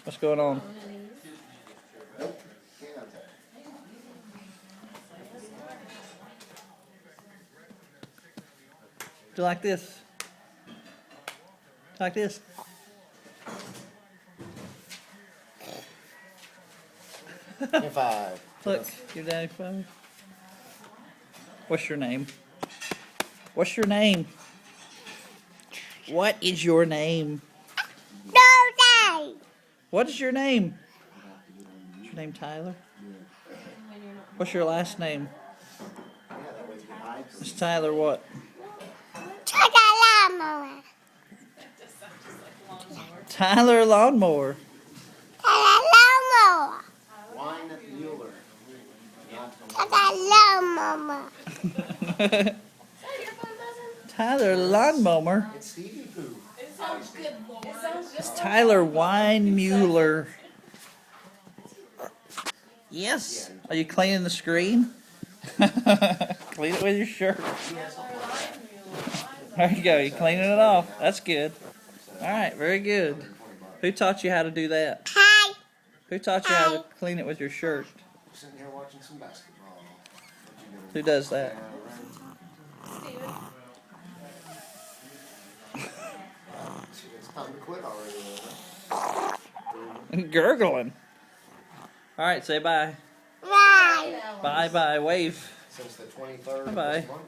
What's going on? Nope. Can't untap. Do you like this? Like this? In 5. Look, your daddy phone. What's your name? What's your name? What is your name? No, What is your name? Is your name Tyler? What's your last name? It's Tyler what? Take a lawnmower. Tyler Lawnmower. Take a lawnmower. Weinmueller. Take a lawnmower. Tyler Lawnmower. It's Stevie Pooh. It sounds good, Lord. It sounds It's Tyler Weinmueller. Yes. Are you cleaning the screen? Clean it with your shirt. There you go. You're cleaning it off. That's good. All right. Very good. Who taught you how to do that? Hi. Who taught you how to clean it with your shirt? Sitting here watching some basketball. Who does that? It's time to quit already. Gurgling. All right. Say bye. Bye. Bye bye. Wave. Since the 23rd of Bye-bye. this month.